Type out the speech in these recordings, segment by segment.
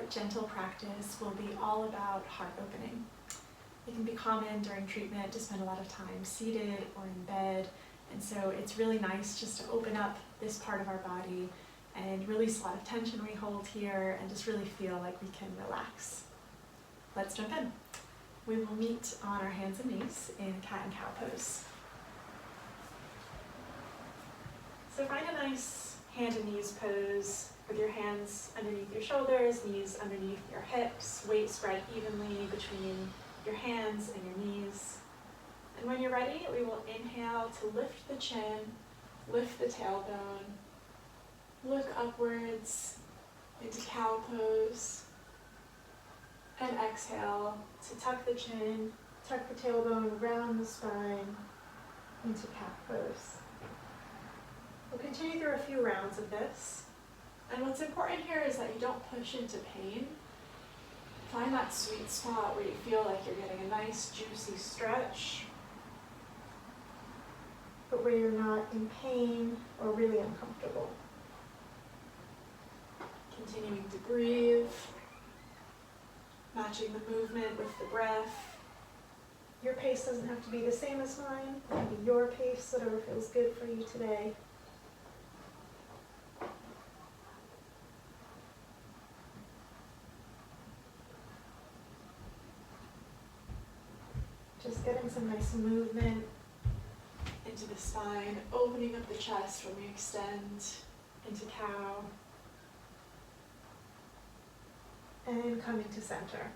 gentle practice will be all about heart opening. It can be common during treatment to spend a lot of time seated or in bed, and so it's really nice just to open up this part of our body and release a lot of tension we hold here and just really feel like we can relax. Let's jump in. We will meet on our hands and knees in cat and cow pose. So find a nice hand and knees pose with your hands underneath your shoulders, knees underneath your hips, weight spread evenly between your hands and your knees. And when you're ready, we will inhale to lift the chin, lift the tailbone, look upwards into cow pose, and exhale to tuck the chin, tuck the tailbone, round the spine into cat pose. We'll continue through a few rounds of this. And what's important here is that you don't push into pain. Find that sweet spot where you feel like you're getting a nice juicy stretch, but where you're not in pain or really uncomfortable. Continuing to breathe, matching the movement with the breath. Your pace doesn't have to be the same as mine. It can be your pace, whatever feels good for you today. Just getting some nice movement into the spine, opening up the chest when we extend into cow, and coming to center.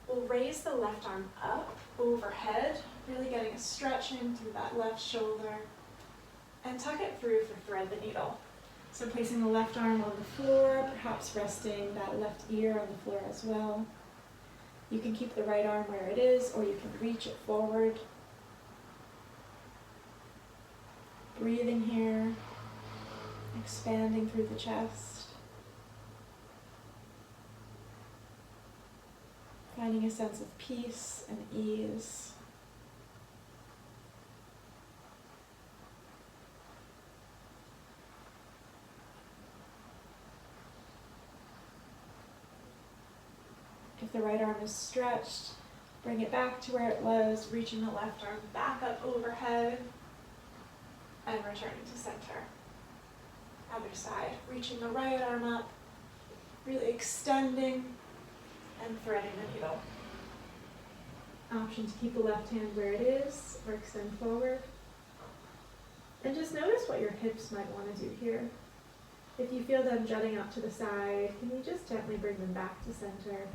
We'll raise the left arm up overhead, really getting a stretch in through that left shoulder, and tuck it through for thread the needle. So placing the left arm on the floor, perhaps resting that left ear on the floor as well. You can keep the right arm where it is, or you can reach it forward. Breathing here, expanding through the chest. Finding a sense of peace and ease. If the right arm is stretched, bring it back to where it was, reaching the left arm back up overhead, and returning to center. Other side, reaching the right arm up, really extending and threading the needle. Option to keep the left hand where it is or extend forward. And just notice what your hips might want to do here. If you feel them jutting out to the side, can you just gently bring them back to center?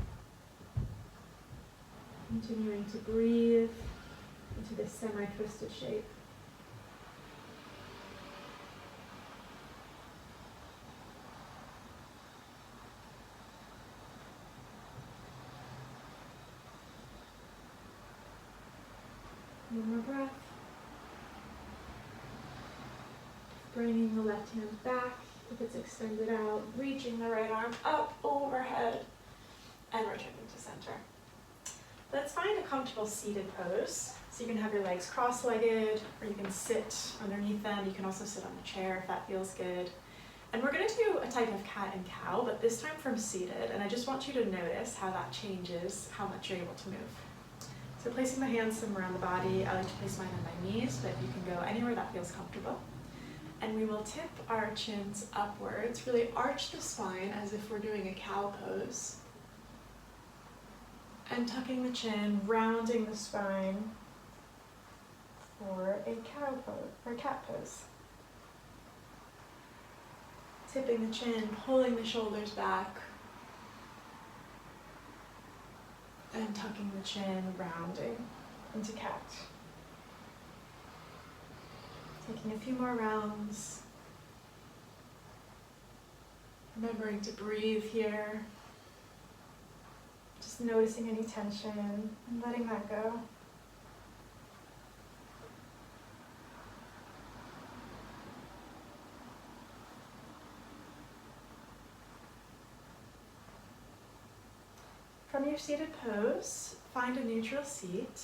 Continuing to breathe into this semi-twisted shape. One more breath. Bringing the left hand back if it's extended out, reaching the right arm up overhead, and returning to center. Let's find a comfortable seated pose. So you can have your legs cross-legged, or you can sit underneath them. You can also sit on a chair if that feels good. And we're going to do a type of cat and cow, but this time from seated. And I just want you to notice how that changes how much you're able to move. So placing my hands somewhere on the body, I like to place mine on my knees, but you can go anywhere that feels comfortable. And we will tip our chins upwards, really arch the spine as if we're doing a cow pose. And tucking the chin, rounding the spine for a cow pose, or cat pose. Tipping the chin, pulling the shoulders back, and tucking the chin, rounding into cat. Taking a few more rounds. Remembering to breathe here. Just noticing any tension and letting that go. From your seated pose, find a neutral seat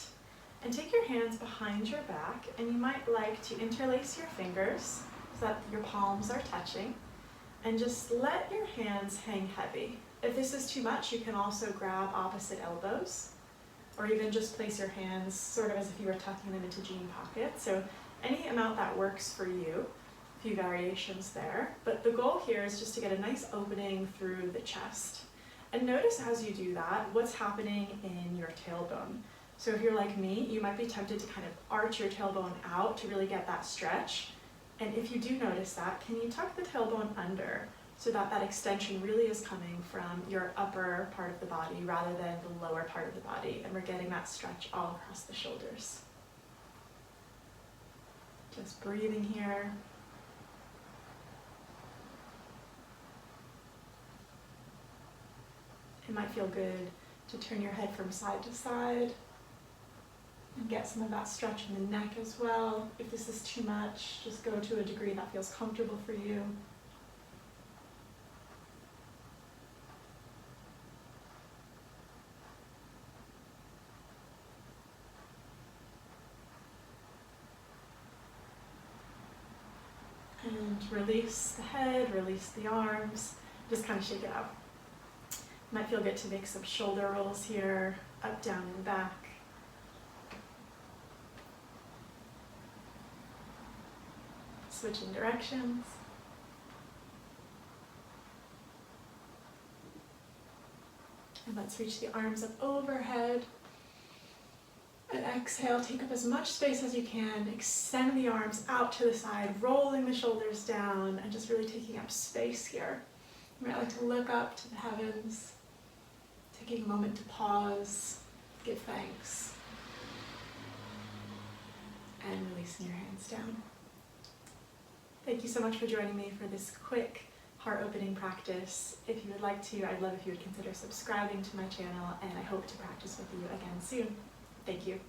and take your hands behind your back, and you might like to interlace your fingers so that your palms are touching. And just let your hands hang heavy. If this is too much, you can also grab opposite elbows, or even just place your hands sort of as if you were tucking them into jean pockets. So any amount that works for you, a few variations there. But the goal here is just to get a nice opening through the chest. And notice as you do that, what's happening in your tailbone. So if you're like me, you might be tempted to kind of arch your tailbone out to really get that stretch. And if you do notice that, can you tuck the tailbone under so that that extension really is coming from your upper part of the body rather than the lower part of the body, and we're getting that stretch all across the shoulders. Just breathing here. It might feel good to turn your head from side to side and get some of that stretch in the neck as well. If this is too much, just go to a degree that feels comfortable for you. And release the head, release the arms, just kind of shake it out. Might feel good to make some shoulder rolls here, up, down, and back. Switching directions. And let's reach the arms up overhead. And exhale, take up as much space as you can. Extend the arms out to the side, rolling the shoulders down, and just really taking up space here. You might like to look up to the heavens, taking a moment to pause, give thanks, and releasing your hands down. Thank you so much for joining me for this quick heart-opening practice. If you would like to, I'd love if you would consider subscribing to my channel, and I hope to practice with you again soon. Thank you.